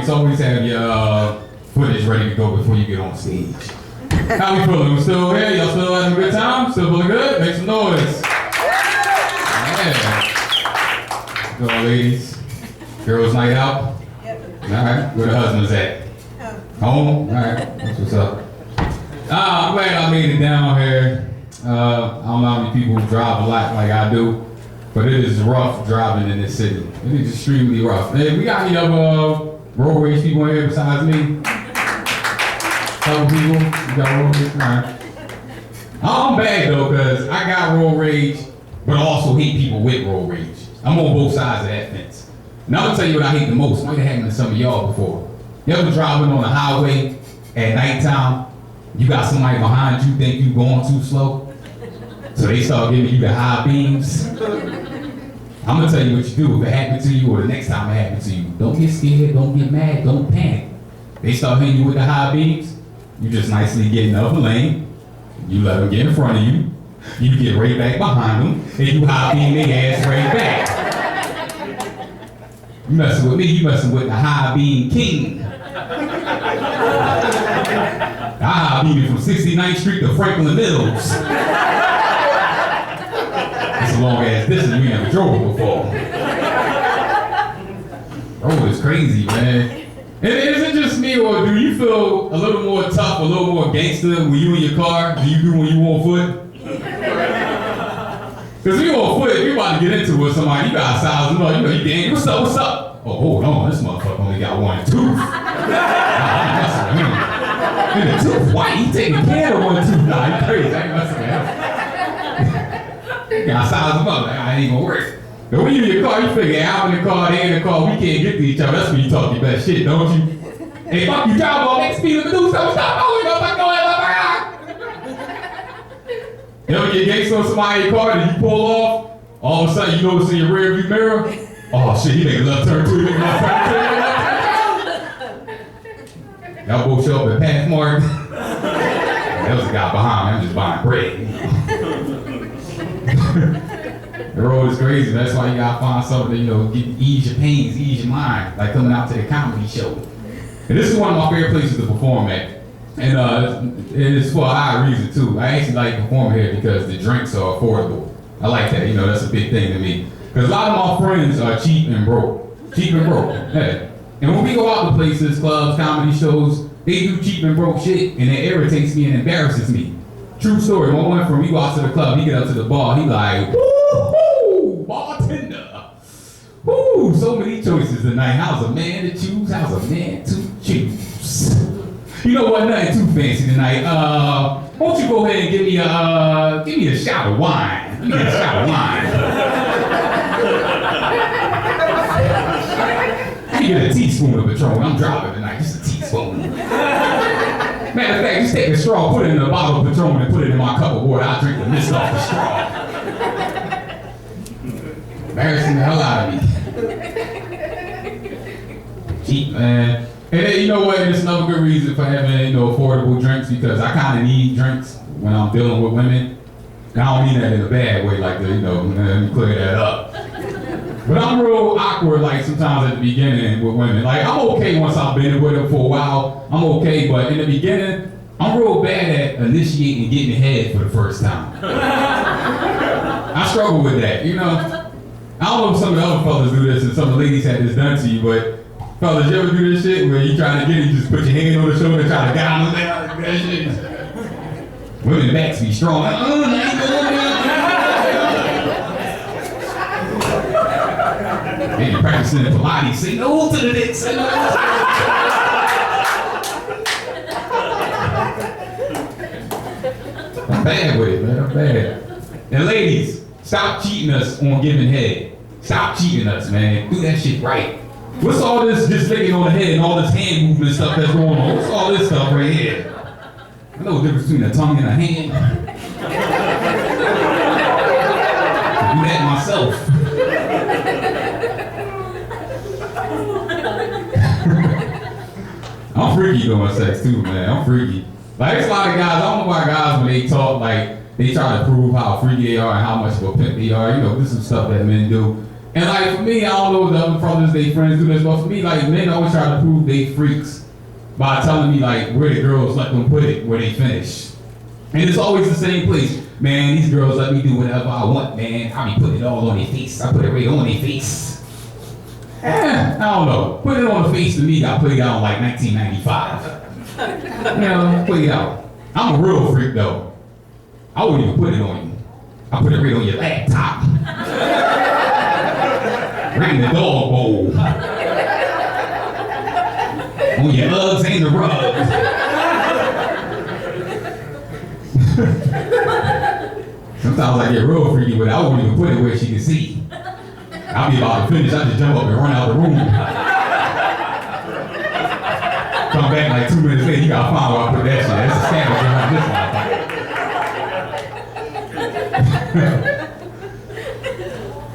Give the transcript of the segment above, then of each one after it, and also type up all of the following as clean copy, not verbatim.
mics, always have your footage ready to go before you get on stage. How we feeling? We still here? Y'all still having a good time? Still feeling good? Make some noise. Yeah. Go on, ladies. Girls' night out? Yep. All right. Where the husbands at? Home? All right. That's what's up. I'm glad I made it down here. I don't know how many people drive a lot like I do, but it is rough driving in this city. It is extremely rough. Hey, we got any other road rage people in here besides me? Couple people? You got road rage? All right. I'm bad though, because I got road rage, but I also hate people with road rage. I'm on both sides of that fence. Now I'm gonna tell you what I hate the most. Might have happened to some of y'all before. You ever driving on the highway at nighttime? You got somebody behind you think you going too slow? So they start giving you the high beams. I'm gonna tell you what you do if it happened to you or the next time it happened to you. Don't get scared, don't get mad, don't panic. They start hitting you with the high beams, you just nicely get in the upper lane, you let them get in front of you, you get right back behind them, and you high beam their ass right back. You messing with me, you messing with the high beam king. I high beamed from 69th Street to Franklin Mills. It's a long ass distance, we never drove before. Road is crazy, man. And is it just me, or do you feel a little more tough, a little more gangster when you in your car than you do when you on foot? Because when you on foot, if you about to get into it with somebody, you got size them up, you know, you dang, what's up? Oh, hold on, this motherfucker only got one tooth. And the tooth white, he taking care of one tooth. Nah, he crazy, I ain't messing with him. You gotta size them up, like, I ain't gonna work. But when you in your car, you figure I'm in the car, they in the car, we can't get to each other. That's when you talk your best shit, don't you? Hey, fuck you, drive on next speed limit, do something, stop, oh, you gonna fuck your ass up, you ever get gangster on somebody in your car, and you pull off, all of a sudden you notice in your rear view mirror, oh shit, he make a left turn too, he make a left turn too. Y'all both show up at Pathmark. There was a guy behind me, I'm just buying bread. The road is crazy. That's why you gotta find something to, ease your pains, ease your mind, like coming out to the comedy show. And this is one of my favorite places to perform at. And it's for a high reason too. I actually like performing here because the drinks are affordable. I like that, that's a big thing to me. Because a lot of my friends are cheap and broke. Yeah. And when we go out to places, clubs, comedy shows, they do cheap and broke shit, and it irritates me and embarrasses me. True story, my one friend, we go out to the club, he get up to the bar, he like, woo-hoo, bartender. Woo, so many choices tonight. How's a man to choose? How's a man to choose? You know what, nothing too fancy tonight. Won't you go ahead and give me a shot of wine? Give me a shot of wine. You get a teaspoon of Patron. I'm driving tonight, just a teaspoon. Matter of fact, just take a straw, put it in a bottle of Patron, and put it in my cup of water. I'll drink the mist off the straw. Embarrassing the hell out of me. Cheap, man. And then, you know what? There's another good reason for having, affordable drinks, because I kind of need drinks when I'm dealing with women. And I don't mean that in a bad way, like let me clear that up. But I'm real awkward, like sometimes at the beginning with women. Like I'm okay once I've been with them for a while, I'm okay, but in the beginning, I'm real bad at initiating getting head for the first time. I struggle with that, I don't know if some of the other fellas do this and some of the ladies had this done to you, but fellas, you ever do this shit where you trying to get it, you just put your hand on the shoulder and try to down them down, that shit? Women backs be strong, like, maybe practicing Pilates, say no to the dick, say no. I'm bad with it, man, I'm bad. And ladies, stop cheating us on giving head. Stop cheating us, man. Do that shit right. What's all this just licking on the head and all this hand movement stuff that's going on? What's all this stuff right here? I know the difference between a tongue and a hand. I do that myself. I'm freaky doing sex too, man. I'm freaky. Like, there's a lot of guys, I don't know why guys, when they talk, like, they try to prove how freaky they are and how much of a pimp they are. This is stuff that men do. And like for me, I don't know if the other brothers, they friends do this, but for me, like men always try to prove they freaks by telling me like where the girls let them put it, where they finish. And it's always the same place. Man, these girls let me do whatever I want, man. I be putting it all on their face. I put it right on their face. I don't know. Put it on the face to me got played out in like 1995. You know, played out. I'm a real freak though. I wouldn't even put it on you. I put it right on your laptop. Right in the dog bowl. On your Uggs and the rugs. Sometimes I get real freaky with it. I won't even put it where she can see. I'll be about to finish, I just jump up and run out of the room. Come back like 2 minutes later, you gotta find where I put that shit. That's a scandal.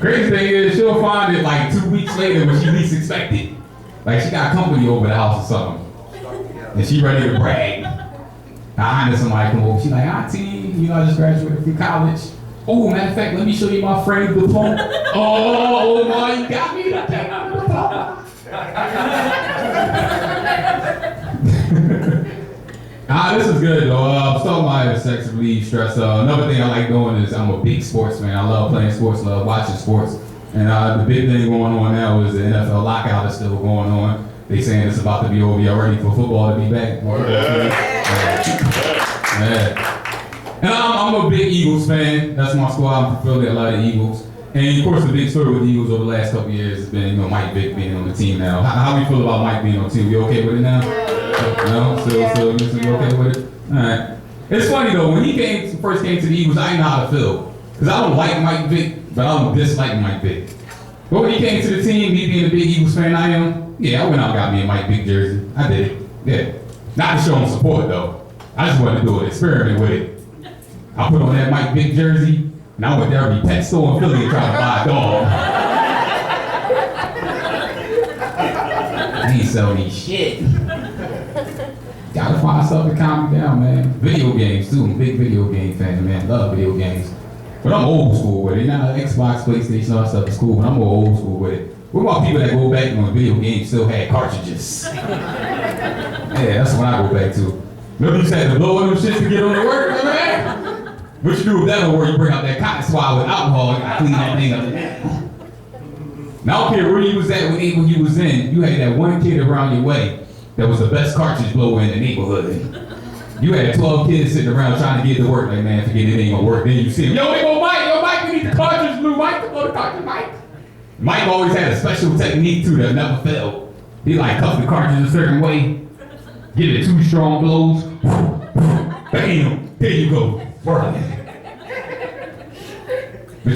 Crazy thing is, she'll find it like 2 weeks later when she least expect it. Like she got company over the house or something. And she ready to brag. Now, somebody come over, she like, Auntie, you know, I just graduated from college. Oh, matter of fact, let me show you my friend's diploma. Oh, Omar, you got me to take out the diploma. This is good though. I'm talking about sex relief, stress. Another thing I like doing is I'm a big sportsman. I love playing sports, love watching sports. And the big thing going on now is the NFL lockout is still going on. They saying it's about to be over. Y'all ready for football to be back? Yeah. And I'm a big Eagles fan. That's my squad. I'm Philly. I love the Eagles. And of course, the big story with the Eagles over the last couple of years has been, you know, Mike Vick being on the team now. How do you feel about Mike being on the team? You okay with it now? No? Still you okay with it? All right. It's funny though, when he first came to the Eagles, I didn't know how to feel. Because I don't like Mike Vick, but I don't dislike Mike Vick. But when he came to the team, me being a big Eagles fan I am, yeah, I went out and got me a Mike Vick jersey. I did it. Yeah. Not to show him support though. I just wanted to do an experiment with it. I put on that Mike Vick jersey, and I went to every pet store in Philly and tried to buy a dog. I ain't selling me shit. Gotta find stuff to calm me down, man. Video games too. I'm a big video game fan, man. Love video games. But I'm old school with it. Now Xbox, PlayStation, all that stuff is cool, but I'm more old school with it. What about people that go back when video games still had cartridges? Yeah, that's what I go back to. Remember you said to blow them shit to get on the work, man? What you do if that don't work, you bring out that cotton swab with alcohol, you gotta clean that thing up. Now I don't care where you was at, when you was in, you had that one kid around your way that was the best cartridge blower in the neighborhood. You had 12 kids sitting around trying to get to work, like, man, forget it ain't gonna work. Then you see him, yo, Mike, we need the cartridge blue, Mike, blow the cartridge, Mike. Mike always had a special technique too that never failed. He like cuff the cartridge a certain way, give it 2 strong blows, bam, there you go. But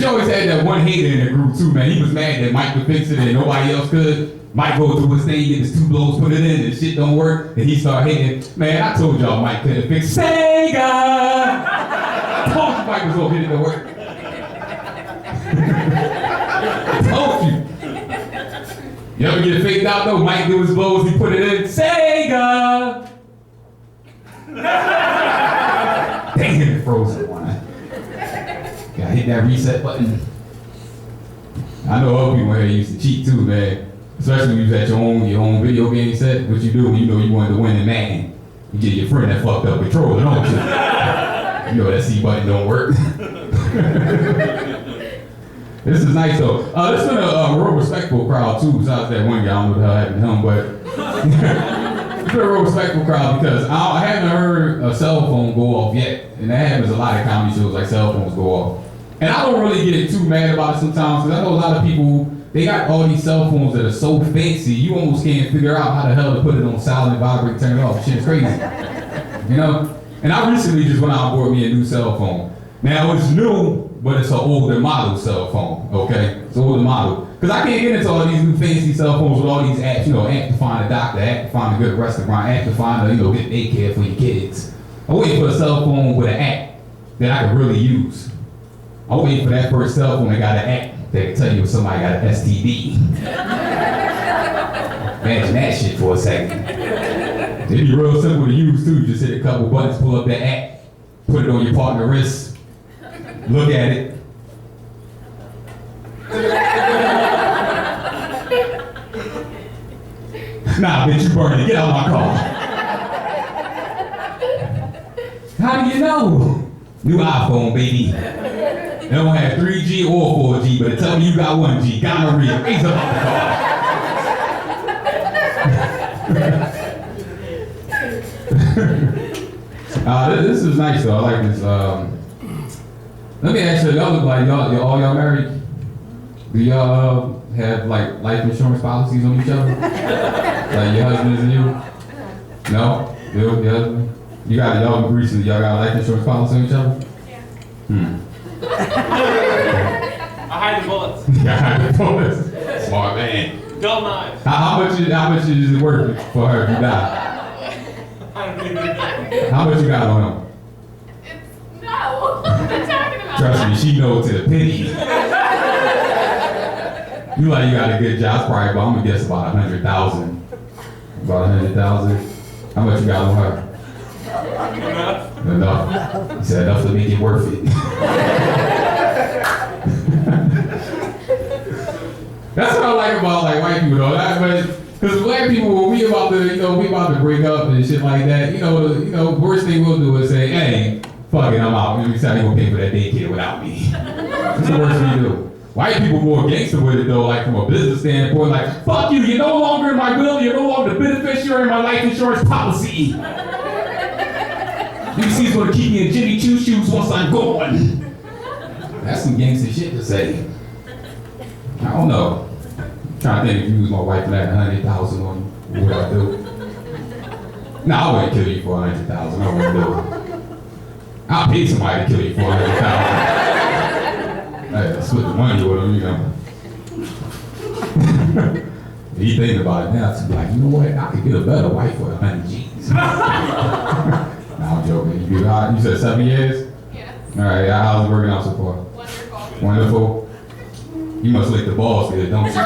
you always had that one hater in the group too, man. He was mad that Mike could fix it and nobody else could. Mike go through his thing, get his 2 blows, put it in, and shit don't work, and he start hating. Man, I told y'all Mike couldn't fix Sega! I told you Mike was gonna get it to work. I told you. You ever get faked out though? Mike do his blows, he put it in, Sega! Dang it, it froze it one. Gotta hit that reset button. I know other people here used to cheat too, man. Especially when you was at your own video game set. What you do when you know you wanted to win in Madden? You get your friend that fucked up controller, don't you? You know that C button don't work. This is nice though. This has been a real respectful crowd too, besides that one guy, I don't know what the hell happened to him, but it's been a real respectful crowd because I haven't heard a cell phone go off yet. And that happens a lot of comedy shows, like cell phones go off. And I don't really get too mad about it sometimes, because I know a lot of people, they got all these cell phones that are so fancy, you almost can't figure out how the hell to put it on silent, vibrate, turn it off. Shit is crazy. You know? And I recently just went out and bought me a new cell phone. Now it's new, but it's an older model cell phone, okay? It's an older model. Because I can't get into all these new fancy cell phones with all these apps, you know, app to find a doctor, app to find a good restaurant, app to find a, good daycare for your kids. I'm waiting for a cell phone with an app that I can really use. I'm waiting for that first cell phone that got an app that can tell you if somebody got an STD. Imagine that shit for a second. It'd be real simple to use too. Just hit a couple buttons, pull up that app, put it on your partner's wrist, look at it. Nah, bitch, you burn it. Get out of my car. How do you know? New iPhone, baby. They don't have 3G or 4G, but tell me you got 1G. Gonorrhea. Raise up out the car. This is nice though. I like this. Let me ask you, y'all look like y'all married? Do y'all have like life insurance policies on each other? Like your husbands and you? No? Your husband? You got y'all recently, y'all got a life insurance policy on each other? Yeah. I hide the bullets. Yeah, hide the bullets. Smart man. Dull knives. How much is it worth for her if you die? I don't even know. How much you got on him? No. What are you talking about? Trust me, she knows to the penny. You like you got a good job, probably, but I'm gonna guess about 100,000. About 100,000. How much you got on her? Enough. He said enough to make it worth it. That's what I like about like white people though. Because black people, when we about to break up and shit like that, the worst thing we'll do is say, hey, fuck it, I'm out. You said you gonna pay for that daycare without me. That's the worst thing you do. White people more gangster with it though, like from a business standpoint, like, fuck you, you're no longer in my will, you're no longer the beneficiary of my life insurance policy. DC's gonna keep me in Jimmy Choo shoes once I'm gone. That's some gangster shit to say. I don't know. I'm trying to think if you was my wife for that 100,000 on what would I do? Nah, I wouldn't kill you for 100,000. I wouldn't do it. I'll pay somebody to kill you for 100,000. Hey, split the money with him, He thinking about it now, so like, you know what? I could get a better wife for 100 G's. Nah, I'm joking. You said 7 years? Yes. All right, how's it working out so far? Wonderful. Wonderful. You must lick the balls good, don't you? Put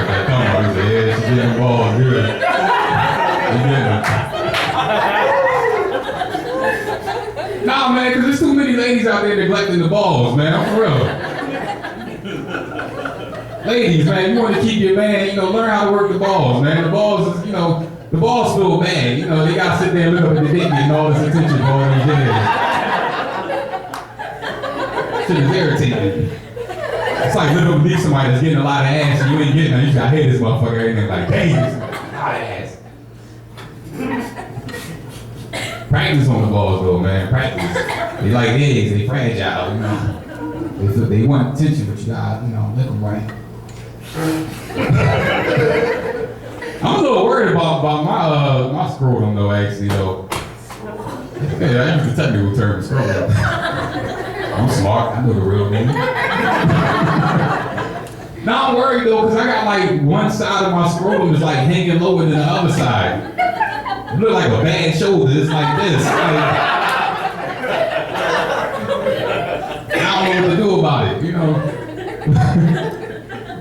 that thumb on, he said, yeah, she's getting the balls good. She's getting them. Nah, man, because there's too many ladies out there neglecting the balls, man. I'm for real. Ladies, man, you want to keep your man, learn how to work the balls, man. The balls is, the balls feel bad. They gotta sit there and look up at the dick and all this attention for all these years. Shit is irritating. It's like literally meet somebody that's getting a lot of ass and you ain't getting none. You gotta hate this motherfucker and they're like, dang, this is a lot of ass. Practice on the balls though, man. Practice. They like eggs, they fragile, They want attention, but you gotta, lick them right. I'm a little worried about my scrotum though, actually though. Yeah, I use the technical term, scrotum. I'm smart, I know the real name. Now I'm worried though, because I got like one side of my scrotum is like hanging lower than the other side. It look like a bad shoulder, it's like this. I don't know what to do about it,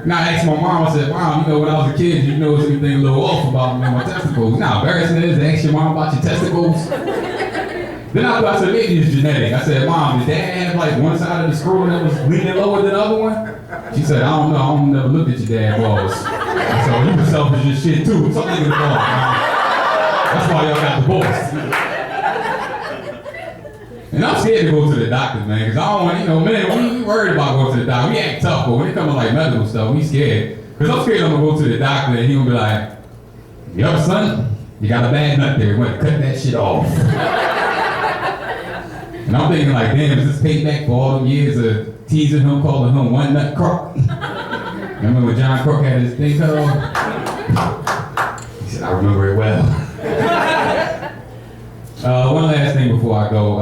Now I asked my mom, I said, Mom, when I was a kid, you notice anything a little off about me and my testicles? Now embarrassing it is to ask your mom about your testicles. Then I said, maybe it's genetic. I said, Mom, did Dad have like one side of the scrotum that was leaning lower than the other one? She said, I don't know, I don't never looked at your dad balls. So he was selfish as shit too. Something in the ball. That's why y'all got divorced. And I'm scared to go to the doctor, man, because I don't want, men, we worried about going to the doctor. We act tough, but when it comes to like medical stuff, we scared. Because I'm scared I'm going to go to the doctor and he going to be like, yo, son, you got a bad nut there. We're going to cut that shit off. And I'm thinking like, damn, is this payback for all them years of teasing him, calling him one nut crook? Remember when John Crook had his thing cut off? He said, I remember it well. One last thing before I go.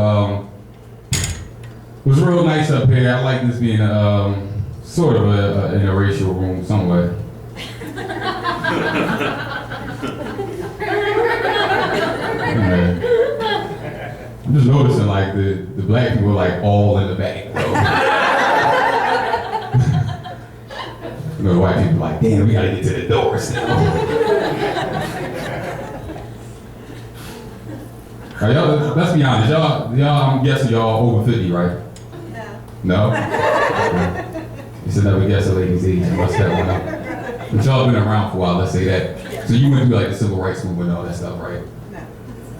It was real nice up here. I like this being sort of an interracial room somewhere. I'm just noticing like the black people are like all in the back. The white people are like, damn, we gotta get to the door still. Right, y'all, let's be honest, y'all, I'm guessing y'all over 50, right? No. No? You should never guess a lady's age. What's that one up? But y'all been around for a while, let's say that. So you went through like the civil rights movement and all that stuff, right? No.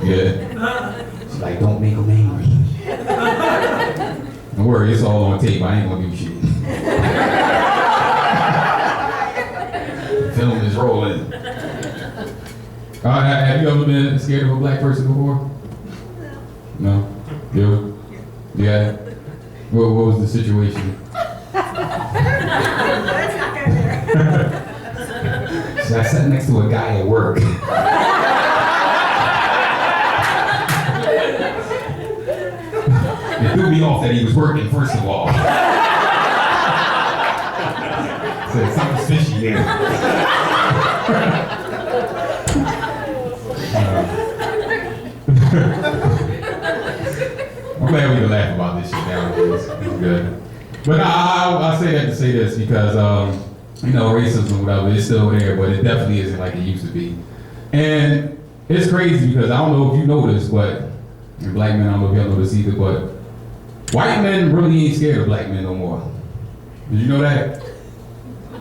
Yeah. She's like, don't make them angry. Don't worry, it's all on tape. I ain't gonna do shit. Film is rolling. Have you ever been scared of a black person before? No. You? Yeah. What was the situation? Let's not go there. So I sat next to a guy at work. It threw me off that he was working, first of all. Said something's fishy there. I'm glad we can laugh about this shit nowadays. It's good. But I say that to say this because, racism, whatever, it's still there, but it definitely isn't like it used to be. And it's crazy because I don't know if you know this, but, and black men, I don't know if y'all know this either, but white men really ain't scared of black men no more. Did you know that?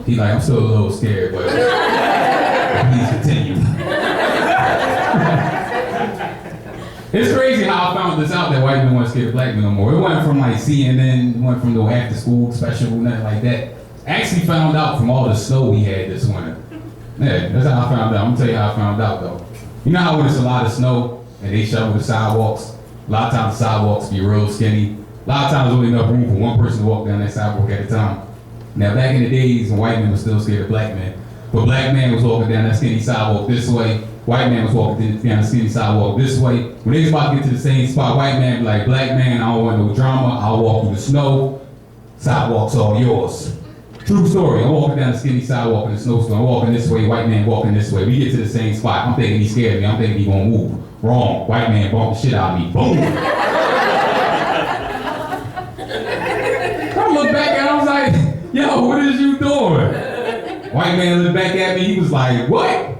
He like, I'm still a little scared, but please continue. It's crazy how I found this out that white men weren't scared of black men no more. It went from like CNN, it went from no after school special, nothing like that. I actually found out from all the snow we had this winter. Yeah, that's how I found out. I'm gonna tell you how I found out though. You know how when it's a lot of snow and they shovel the sidewalks, a lot of times the sidewalks be real skinny. A lot of times there's only enough room for one person to walk down that sidewalk at a time. Now back in the days when white men were still scared of black men, but black man was walking down that skinny sidewalk this way, white man was walking down the skinny sidewalk this way. When they was about to get to the same spot, white man be like, black man, I don't want no drama, I'll walk through the snow, sidewalk's all yours. True story, I'm walking down the skinny sidewalk in the snowstorm, I'm walking this way, white man walking this way. We get to the same spot, I'm thinking he scared of me, I'm thinking he gonna move. Wrong, white man bumped the shit out of me, boom! I look back and I was like, yo, what is you doing? White man looked back at me, he was like, what?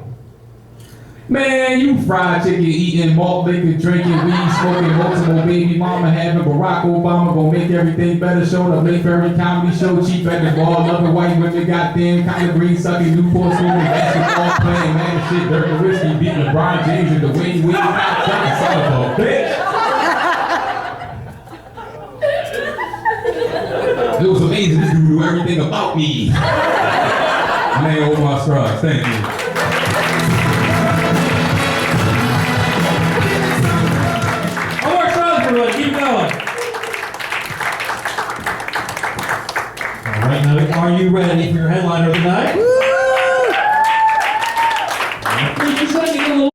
Man, you fried chicken eating, malt liquor, drinking, weed, smoking, multiple baby mama having Barack Obama gonna make everything better, showing up late for every comedy show, cheap at the bar, loving white women, goddamn, kind of green sucking, Newport smoking, basketball playing, man, shit, dirt and whiskey, beating LeBron James and the Wayne Wade, fucking son of a bitch. It was amazing, this dude knew everything about me. My name is Omar Scruggs, thank you. Omar Scruggs, everybody, keep going. All right, now are you ready for your headliner tonight?